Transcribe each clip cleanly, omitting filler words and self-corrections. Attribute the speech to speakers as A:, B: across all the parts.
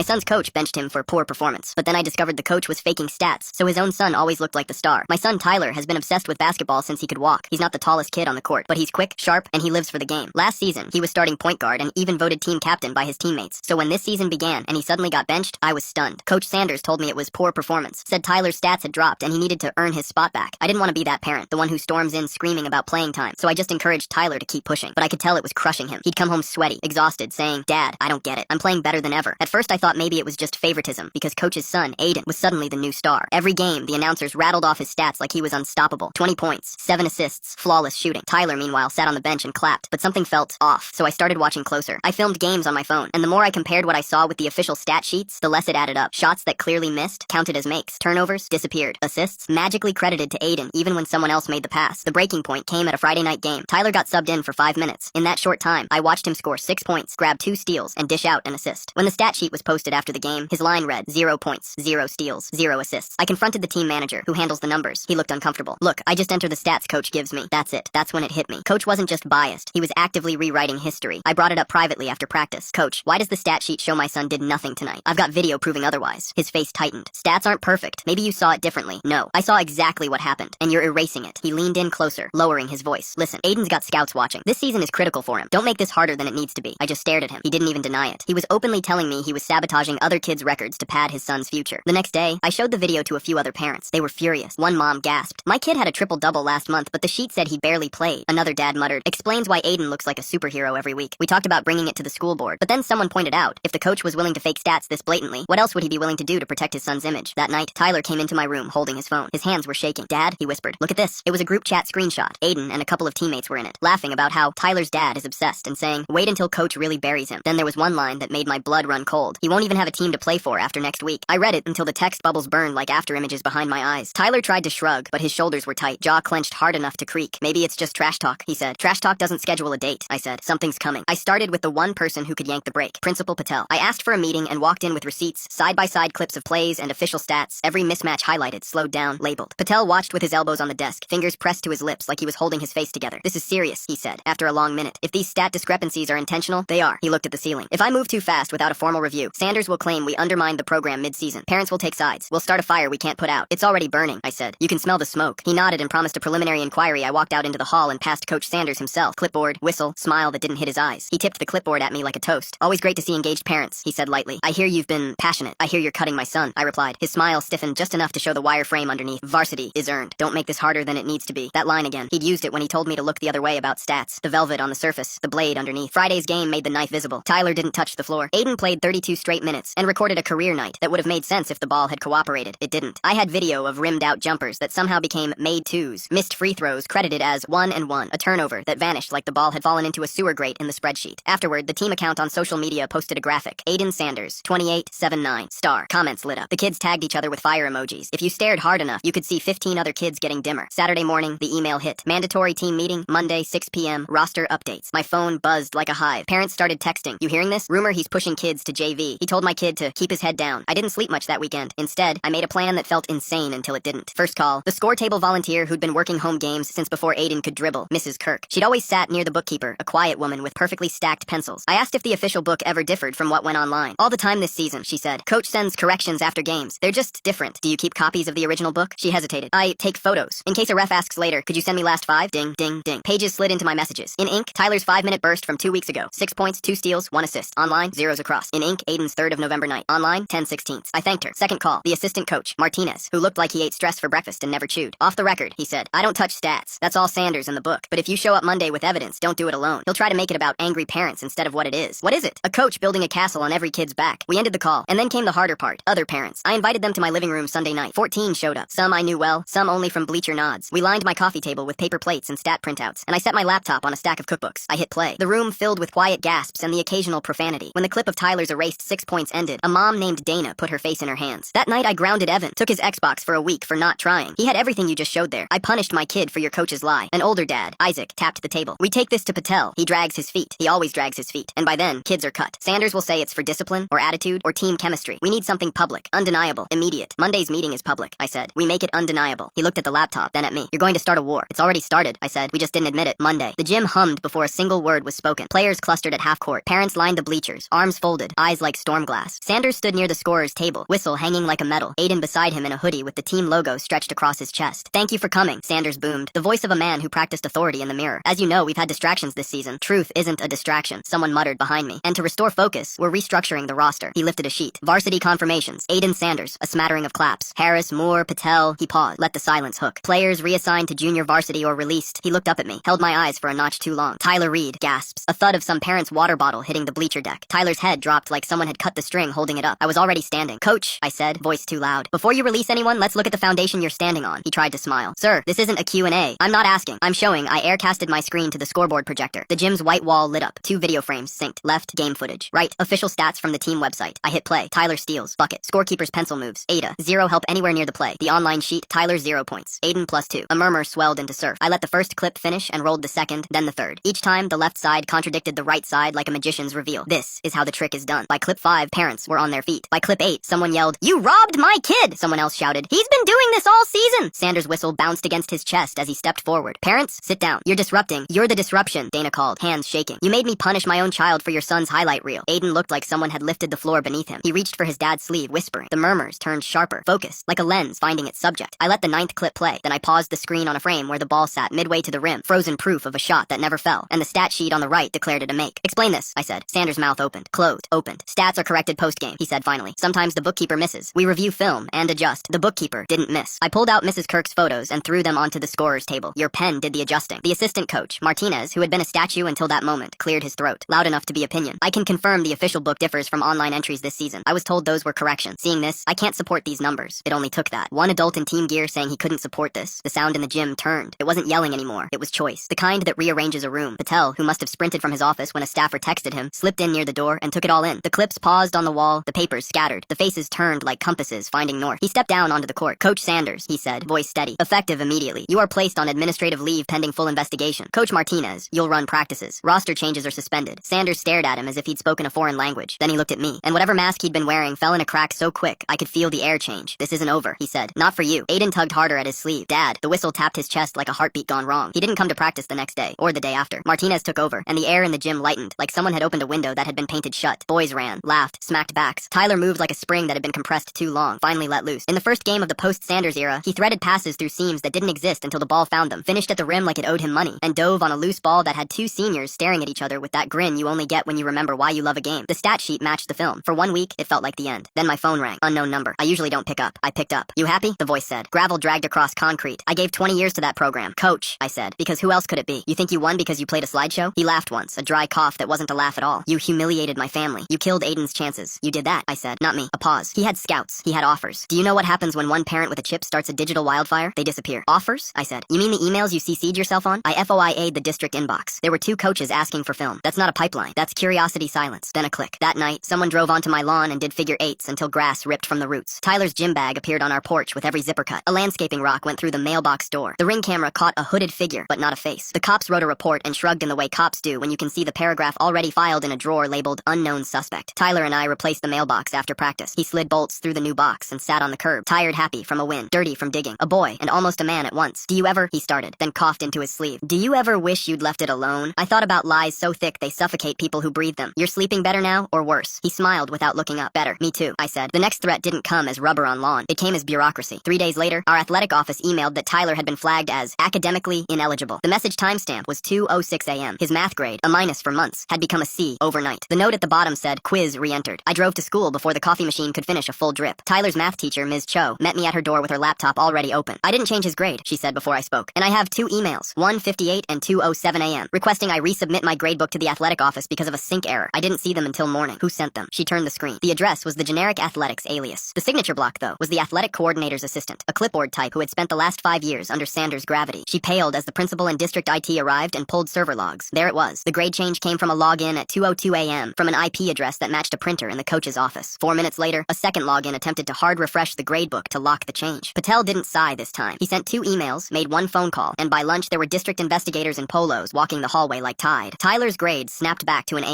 A: son's coach benched him for poor performance, but then I discovered the coach was faking stats, so his own son always looked like the star. My son Tyler has been obsessed with basketball since he could walk. He's not the tallest kid on the court, but he's quick, sharp, and he lives for the game. Last season, he was starting point guard and even voted team captain by his teammates. So when this season began and he suddenly got benched, I was stunned. Coach Sanders told me it was poor performance, said Tyler's stats had dropped and he needed to earn his spot back. I didn't want to be that parent, the one who storms in screaming about playing time, so I just encouraged Tyler to keep pushing. But I could tell it was crushing him. He'd come home sweaty, exhausted, saying, "Dad, I don't get it. I'm playing better than ever." At first I thought maybe it was just favoritism, because Coach's son, Aiden, was suddenly the new star. Every game, the announcers rattled off his stats like he was unstoppable. 20 points, 7 assists, flawless shooting. Tyler, meanwhile, sat on the bench and clapped, but something felt off, so I started watching closer. I filmed games on my phone, and the more I compared what I saw with the official stat sheets, the less it added up. Shots that clearly missed counted as makes. Turnovers disappeared. Assists magically credited to Aiden, even when someone else made the pass. The breaking point came at a Friday night game. Tyler got subbed in for 5 minutes. In that short time, I watched him score 6 points, grab 2 steals, and dish out an assist. When the stat sheet was posted after the game, his line read 0 points, 0 steals, 0 assists. I confronted the team manager, who handles the numbers. He looked uncomfortable. "Look, I just enter the stats coach gives me. That's it." That's when it hit me. Coach wasn't just biased. He was actively rewriting history. I brought it up privately after practice. "Coach, why does the stat sheet show my son did nothing tonight? I've got video proving otherwise." His face tightened. "Stats aren't perfect. Maybe you saw it differently." "No, I saw exactly what happened, and you're erasing it." He leaned in closer, lowering his voice. "Listen, Aiden's got scouts watching. This season is critical for him. Don't make this harder than it needs to be." I just stared at him. He didn't even deny it. He was openly telling me he was sabotaging other kids' records to pad his son's future. The next day, I showed the video to a few other parents. They were furious. One mom gasped, "My kid had a triple-double last month, but the sheet said he barely played." Another dad muttered, "Explains why Aiden looks like a superhero every week." We talked about bringing it to the school board, but then someone pointed out, if the coach was willing to fake stats this blatantly, what else would he be willing to do to protect his son's image? That night, Tyler came into my room holding his phone. His hands were shaking. "Dad," he whispered, "look at this." It was a group chat screenshot. Aiden and a couple of teammates were in it, laughing about how Tyler's dad is obsessed and saying, "Wait until coach really buries him." Then there was one line that made my blood run cold. "He won't even have a team to play for after next week." I read it until the text bubbles burned like after images behind my eyes. Tyler tried to shrug, but his shoulders were tight, jaw clenched hard enough to creak. "Maybe it's just trash talk," he said. "Trash talk doesn't schedule a date," I said. "Something's coming." I started with the one person who could yank the break, Principal Patel. I asked for a meeting and walked in with receipts, side-by-side clips of plays and official stats, every mismatch highlighted, slowed down, labeled. Patel watched with his elbows on the desk, fingers pressed to his lips like he was holding his face together. "This is serious," he said, after a long minute. "If these stat discrepancies are intentional, they are." He looked at the ceiling. "If I move too fast without a formal review, Sanders will claim we undermined the program mid-season. Parents will take sides. We'll start a fire we can't put out." "It's already burning," I said. "You can smell the smoke." He nodded and promised a preliminary inquiry. I walked out into the hall and past Coach Sanders himself. Clipboard, whistle, smile that didn't hit his eyes. He tipped the clipboard at me like a toast. "Always great to see engaged parents," he said lightly. "I hear you've been passionate." "I hear you're cutting my son," I replied. His smile stiffened just enough to show the wireframe underneath. "Varsity is earned. Don't make this harder than it needs to be." That line again. He'd used it when he told me to look the other way about stats. The velvet on the surface, the blade underneath. Friday's game made the knife visible. Tyler didn't touch the floor. Aiden played 32 straight minutes and recorded a career night that would have made sense if the ball had cooperated. It didn't. I had video of rimmed-out jumpers that somehow became made twos, missed free throws credited as 1 and 1, a turnover that vanished like the ball had fallen into a sewer grate in the spreadsheet. Afterward, the team account on social media posted a graphic. Aiden Sanders, 2879, star. Comments lit up. The kids tagged each other with fire emojis. If you stared hard enough, you could see 15 other kids getting dimmer. Saturday morning, the email hit. Mandatory team meeting, Monday, 6 p.m., roster updates. My phone buzzed like a hive. Parents started texting. "You hearing this? Rumor he's pushing kids to JV. He told my kid to keep his head down." I didn't sleep much that weekend. Instead, I made a plan that felt insane until it didn't. First call. The score table volunteer who'd been working home games since before Aiden could dribble, Mrs. Kirk. She'd always sat near the bookkeeper, a quiet woman with perfectly stacked pencils. I asked if the official book ever differed from what went online. "All the time this season," she said. "Coach sends corrections after games. They're just different." "Do you keep copies of the original book?" She hesitated. "I take photos. In case a ref asks later, could you send me last 5? Ding, ding, ding." Pages slid into my messages. In ink, Tyler's 5-minute burst from 2 weeks ago. 6 points, 2 steals, 1 assist. Online, zeros across. In ink, Aiden's 3rd of November night. Online, 10/16. I thanked her. Second call. The assistant coach, Martinez, who looked like he ate stress for breakfast and never chewed. "Off the record," he said. "I don't touch stats. That's all Sanders in the book. But if you show up Monday with evidence, don't do it alone. He'll try to make it about angry parents instead of what it is." "What is it?" "A coach building a castle on every kid's back." We ended the call. And then came the harder part. Other parents. I invited them to my living room Sunday night. 14 showed up. Some I knew well, some only from bleacher nods. We lined my coffee table with paper plates and stat printouts, and I set my laptop on a stack of cookbooks. I hit play. The room filled with quiet gasps and the occasional profanity. When the clip of Tyler's erased 6 points ended, a mom named Dana put her face in her hands. That night I grounded Evan, took his Xbox for a week for not trying. He had everything you just showed there. I punished my kid for your coach's lie. An older dad, Isaac, tapped the table. "We take this to Patel. He drags his feet. He always drags his feet. And by then, kids are cut. Sanders will say it's for discipline, or attitude, or team chemistry. We need something public, undeniable, immediate." "Monday's meeting is public," I said. "We make it undeniable." He looked at the laptop, then at me. "You're going to start a war." "It's already started," I said. "We just didn't admit it." Monday. The gym hummed before a single word was spoken. Players clustered at half court. Parents lined the bleachers, arms folded, eyes like storm storm glass. Sanders stood near the scorer's table, whistle hanging like a medal, Aiden beside him in a hoodie with the team logo stretched across his chest. "Thank you for coming," Sanders boomed, the voice of a man who practiced authority in the mirror. "As you know, we've had distractions this season. Truth isn't a distraction," someone muttered behind me. "And to restore focus, we're restructuring the roster." He lifted a sheet. "Varsity confirmations. Aiden Sanders." A smattering of claps. "Harris, Moore, Patel." He paused. Let the silence hook. "Players reassigned to junior varsity or released." He looked up at me, held my eyes for a notch too long. "Tyler Reed." Gasps. A thud of some parent's water bottle hitting the bleacher deck. Tyler's head dropped like someone had cut the string holding it up. I was already standing. "Coach," I said, voice too loud. "Before you release anyone, let's look at the foundation you're standing on." He tried to smile. "Sir, this isn't a Q&A. I'm not asking. I'm showing." I aircasted my screen to the scoreboard projector. The gym's white wall lit up. 2 video frames synced. Left, game footage. Right, official stats from the team website. I hit play. Tyler steals. Bucket. Scorekeeper's pencil moves. Ada. 0 help anywhere near the play. The online sheet. Tyler 0 points. Aiden +2. A murmur swelled into surf. I let the first clip finish and rolled the second, then the third. Each time, the left side contradicted the right side like a magician's reveal. This is how the trick is done. By clip 5, parents were on their feet. By clip 8, someone yelled, "You robbed my kid!" Someone else shouted, "He's been doing this all season!" Sanders' whistle bounced against his chest as he stepped forward. "Parents, sit down. You're disrupting. You're the disruption," Dana called, hands shaking. "You made me punish my own child for your son's highlight reel." Aiden looked like someone had lifted the floor beneath him. He reached for his dad's sleeve, whispering. The murmurs turned sharper, focused, like a lens finding its subject. I let the 9th clip play, then I paused the screen on a frame where the ball sat midway to the rim, frozen proof of a shot that never fell, and the stat sheet on the right declared it a make. "Explain this," I said. Sanders' mouth opened, closed, opened. "Stats are corrected post-game," he said finally. "Sometimes the bookkeeper misses. We review film and adjust. The bookkeeper didn't miss." I pulled out Mrs. Kirk's photos and threw them onto the scorer's table. "Your pen did the adjusting." The assistant coach, Martinez, who had been a statue until that moment, cleared his throat, loud enough to be opinion. "I can confirm the official book differs from online entries this season. I was told those were corrections. Seeing this, I can't support these numbers." It only took that. One adult in team gear saying he couldn't support this. The sound in the gym turned. It wasn't yelling anymore. It was choice. The kind that rearranges a room. Patel, who must have sprinted from his office when a staffer texted him, slipped in near the door and took it all in. The clips paused on the wall, the papers scattered, the faces turned like compasses finding north. He stepped down onto the court. "Coach Sanders," he said, voice steady. "Effective immediately. You are placed on administrative leave pending full investigation." "Coach Martinez, you'll run practices. Roster changes are suspended." Sanders stared at him as if he'd spoken a foreign language. Then he looked at me, and whatever mask he'd been wearing fell in a crack so quick I could feel the air change. "This isn't over," he said. "Not for you." Aiden tugged harder at his sleeve. "Dad." The whistle tapped his chest like a heartbeat gone wrong. He didn't come to practice the next day, or the day after. Martinez took over, and the air in the gym lightened, like someone had opened a window that had been painted shut. Boys ran, laughed, smacked backs. Tyler moved like a spring that had been compressed too long, finally let loose. In the first game of the post-Sanders era, he threaded passes through seams that didn't exist until the ball found them, finished at the rim like it owed him money, and dove on a loose ball that had 2 seniors staring at each other with that grin you only get when you remember why you love a game. The stat sheet matched the film. For 1 week, it felt like the end. Then my phone rang. Unknown number. I usually don't pick up. I picked up. "You happy?" the voice said. "Gravel dragged across concrete. I gave 20 years to that program." "Coach," I said, "because who else could it be? You think you won because you played a slideshow?" He laughed once, a dry cough that wasn't a laugh at all. "You humiliated my family. You killed Aiden's chances." "You did that," I said. "Not me." A pause. "He had scouts. He had offers. Do you know what happens when one parent with a chip starts a digital wildfire? They disappear." "Offers?" I said. "You mean the emails you CC'd yourself on?" I FOIA'd the district inbox. There were 2 coaches asking for film. That's not a pipeline. That's curiosity silence. Then a click. That night, someone drove onto my lawn and did figure 8s until grass ripped from the roots. Tyler's gym bag appeared on our porch with every zipper cut. A landscaping rock went through the mailbox door. The ring camera caught a hooded figure, but not a face. The cops wrote a report and shrugged in the way cops do when you can see the paragraph already filed in a drawer labeled "Unknown Suspect." Tyler and I replaced the mailbox after practice. He slid bolts through the new box and sat on the curb, tired, happy from a win, dirty from digging. A boy and almost a man at once. "Do you ever," he started, then coughed into his sleeve. "Do you ever wish you'd left it alone?" I thought about lies so thick they suffocate people who breathe them. "You're sleeping better now, or worse?" He smiled without looking up. "Better. Me too," I said. The next threat didn't come as rubber on lawn. It came as bureaucracy. 3 days later, our athletic office emailed that Tyler had been flagged as academically ineligible. The message timestamp was 2:06 a.m. His math grade, a minus for months, had become a C overnight. The note at the bottom said, "Quiz re-entered." I drove to school before the coffee machine could finish a full drip. Tyler's math teacher, Ms. Cho, met me at her door with her laptop already open. "I didn't change his grade," she said before I spoke. "And I have 2 emails, 1:58 and 2:07 a.m., requesting I resubmit my gradebook to the athletic office because of a sync error. I didn't see them until morning." "Who sent them?" She turned the screen. The address was the generic athletics alias. The signature block, though, was the athletic coordinator's assistant, a clipboard type who had spent the last 5 years under Sanders' gravity. She paled as the principal and district IT arrived and pulled server logs. There it was. The grade change came from a login at 2:02 a.m. from an IP address that matched a printer in the coach's office. 4 minutes later, a second login attempted to hard refresh the gradebook to lock the change. Patel didn't sigh this time. He sent 2 emails, made 1 phone call, and by lunch there were district investigators in polos walking the hallway like Tide. Tyler's grade snapped back to an A-,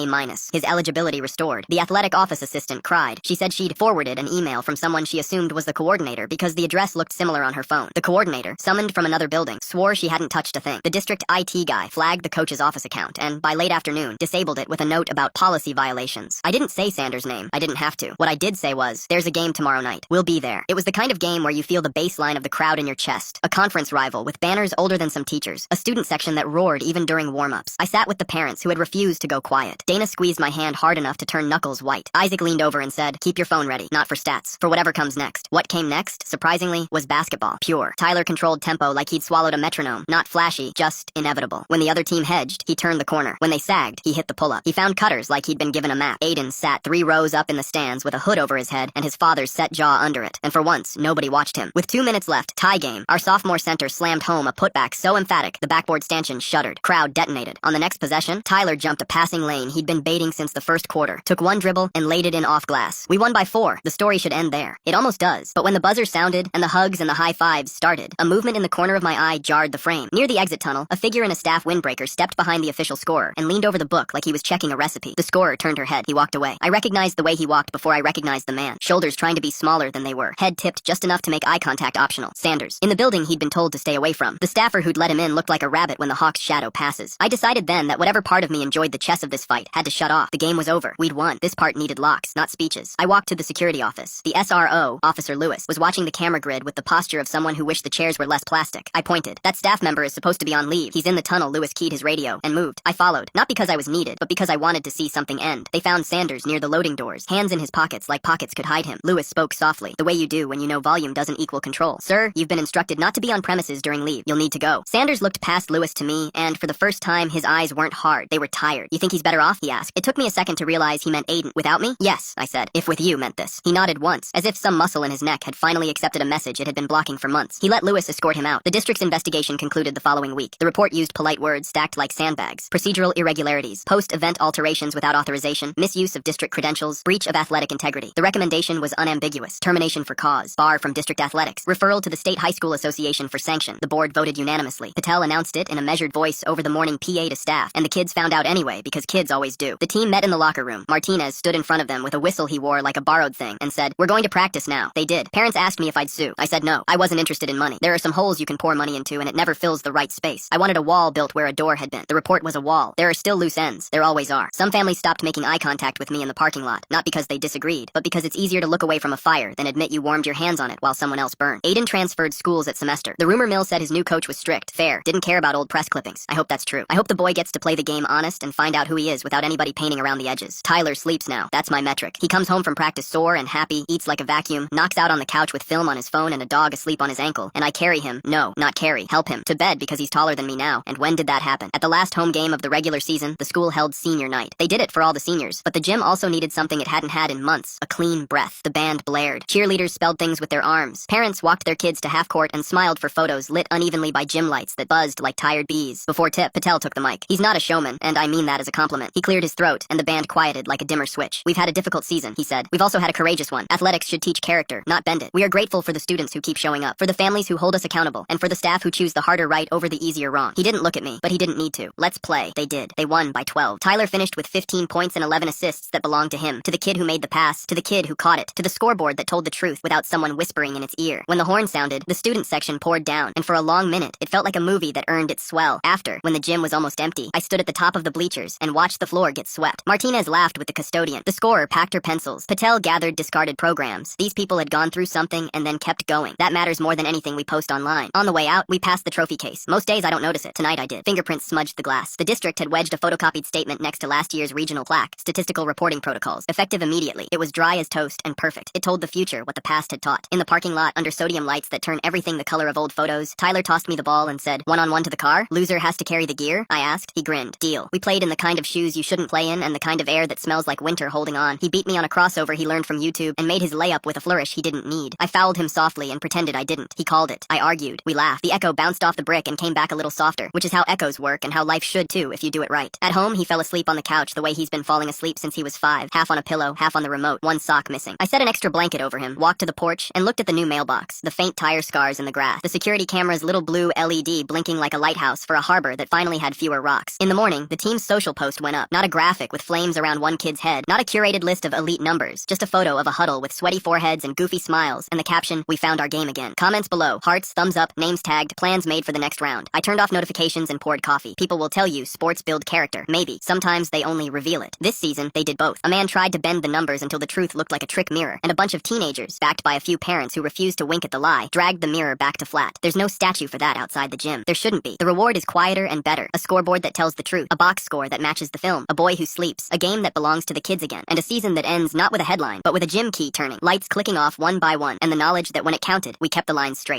A: his eligibility restored. The athletic office assistant cried. She said she'd forwarded an email from someone she assumed was the coordinator because the address looked similar on her phone. The coordinator, summoned from another building, swore she hadn't touched a thing. The district IT guy flagged the coach's office account and, by late afternoon, disabled it with a note about policy violations. I didn't say Sanders' name. I didn't have to. What I did say was, there's a game tomorrow night. We'll be there. It was the kind of game where you feel the baseline of the crowd in your chest. A conference rival with banners older than some teachers. A student section that roared even during warm-ups. I sat with the parents who had refused to go quiet. Dana squeezed my hand hard enough to turn knuckles white. Isaac leaned over and said, keep your phone ready. Not for stats. For whatever comes next. What came next, surprisingly, was basketball. Pure. Tyler controlled tempo like he'd swallowed a metronome. Not flashy, just inevitable. When the other team hedged, he turned the corner. When they sagged, he hit the pull-up. He found cutters like he'd been given a map. Aiden sat 3 rows up in the stands with a hood over his head and his father's set jaw under it. And for once, nobody watched him. With 2 minutes left, tie game, our sophomore center slammed home a putback so emphatic, the backboard stanchion shuddered. Crowd detonated. On the next possession, Tyler jumped a passing lane he'd been baiting since the first quarter. Took 1 dribble and laid it in off glass. We won by 4. The story should end there. It almost does. But when the buzzer sounded and the hugs and the high fives started, a movement in the corner of my eye jarred the frame. Near the exit tunnel, a figure in a staff windbreaker stepped behind the official scorer and leaned over the book like he was checking a recipe. The scorer turned her head. He walked away. I recognized the way he walked before I recognized the man. Shoulders trying to be smaller than they were. Head tipped just enough to make eye contact optional. Sanders. In the building he'd been told to stay away from. The staffer who'd let him in looked like a rabbit when the Hawk's shadow passes. I decided then that whatever part of me enjoyed the chess of this fight had to shut off. The game was over. We'd won. This part needed locks, not speeches. I walked to the security office. The SRO, Officer Lewis, was watching the camera grid with the posture of someone who wished the chairs were less plastic. I pointed. That staff member is supposed to be on leave. He's in the tunnel. Lewis keyed his radio and moved. I followed. Not because I was needed, but because I wanted to see something end. They found Sanders near the loading doors, hands in his pockets like pockets could hide him. Lewis spoke softly, the way you do when you know volume doesn't equal control. Sir, you've been instructed not to be on premises during leave. You'll need to go. Sanders looked past Lewis to me, and for the first time, his eyes weren't hard. They were tired. You think he's better off? He asked. It took me a second to realize he meant Aiden. Without me? Yes, I said. If with you meant this. He nodded once, as if some muscle in his neck had finally accepted a message it had been blocking for months. He let Lewis escort him out. The district's investigation concluded the following week. The report used polite words stacked like sandbags. Procedural irregularities, post-event alterations without authorization, misuse of district credentials, breach of athletic integrity. The recommendation was unambiguous. Termination for cause, bar from district athletics, referral to the State High School Association for sanction. The board voted unanimously. Patel announced it in a measured voice over the morning PA to staff, and the kids found out anyway because kids always do. The team met in the locker room. Martinez stood in front of them with a whistle he wore like a borrowed thing and said, "We're going to practice now." They did. Parents asked me if I'd sue. I said no. I wasn't interested in money. There are some holes you can pour money into and it never fills the right space. I wanted a wall built where a door had been. The report was a wall. There are still loose ends. There always are. Some families stopped making eye contact with me in the parking lot, not because they disagreed, but because it's easier to look away from a fire than admit you warmed your hands on it while someone else burned. Aiden transferred schools at semester. The rumor mill said his new coach was strict, fair, didn't care about old press clippings. I hope that's true. I hope the boy gets to play the game honest and find out who he is without anybody painting around the edges. Tyler sleeps now. That's my metric. He comes home from practice sore and happy, eats like a vacuum, knocks out on the couch with film on his phone and a dog asleep on his ankle, and I carry him, no, not carry, help him, to bed because he's taller than me now. And when did that happen? At the last home game of the regular season, the school held senior night. They did it for all the seniors, but the gym also needed something it hadn't had in months, a clean breath. The band blared. Cheerleaders spelled things with their arms. Parents walked their kids to half court and smiled for photos lit unevenly by gym lights that buzzed like tired bees. Before tip, Patel took the mic. He's not a showman, and I mean that as a compliment. He cleared his throat, and the band quieted like a dimmer switch. We've had a difficult season, he said. We've also had a courageous one. Athletics should teach character, not bend it. We are grateful for the students who keep showing up, for the families who hold us accountable, and for the staff who choose the harder right over the easier wrong. He didn't look at me, but he didn't need to. Let's play. They did. They won by 12. Tyler finished with 15 points and 11 assists that belonged to him, to the kid who made the pass, to the kid who caught it, to the scoreboard that told the truth without someone whispering in its ear. When the horn sounded, the student section poured down, and for a long minute, it felt like a movie that earned its swell. After, when the gym was almost empty, I stood at the top of the bleachers and watched the floor get swept. Martinez laughed with the custodian. The scorer packed her pencils. Patel gathered discarded programs. These people had gone through something and then kept going. That matters more than anything we post online. On the way out, we passed the trophy case. Most days I don't notice it. Tonight I did. Fingerprints smudged the glass. The district had wedged a photocopied statement next to last year's regional plaque. Statistical reporting protocols. Effective immediately. It was dry as toast and perfect. It told the future what the past had taught. In the parking lot, under sodium lights that turn everything the color of old photos, Tyler tossed me the ball and said, "1-on-1 to the car? Loser has to carry the gear?" I asked. He grinned. Deal. We played in the kind of shoes you shouldn't play in and the kind of air that smells like winter holding on. He beat me on a crossover he learned from YouTube and made his layup with a flourish he didn't need. I fouled him softly and pretended I didn't. He called it. I argued. We laughed. The echo bounced off the brick and came back a little softer, which is how echoes work and how life should too if you do it right. At home, he fell asleep on the couch the way he's been falling asleep since he was 5, half on a pillow, half on the remote, one sock missing. I set an extra blanket over him, walked to the porch, and looked at the new mailbox, the faint tire scars in the grass, the security camera's little blue LED blinking like a lighthouse for a harbor that finally had fewer rocks. In the morning, the team's social post went up. Not a graphic with flames around one kid's head, not a curated list of elite numbers, just a photo of a huddle with sweaty foreheads and goofy smiles, and the caption, "We found our game again." Comments below, hearts, thumbs up, names tagged, plans made for the next round. I turned off notifications and poured coffee. People will tell you sports build character. Maybe. Sometimes they only reveal it. This season, they did both. both. A man tried to bend the numbers until the truth looked like a trick mirror, and a bunch of teenagers, backed by a few parents who refused to wink at the lie, dragged the mirror back to flat. There's no statue for that outside the gym. There shouldn't be. The reward is quieter and better. A scoreboard that tells the truth, a box score that matches the film, a boy who sleeps, a game that belongs to the kids again, and a season that ends not with a headline, but with a gym key turning, lights clicking off one by one, and the knowledge that when it counted, we kept the lines straight.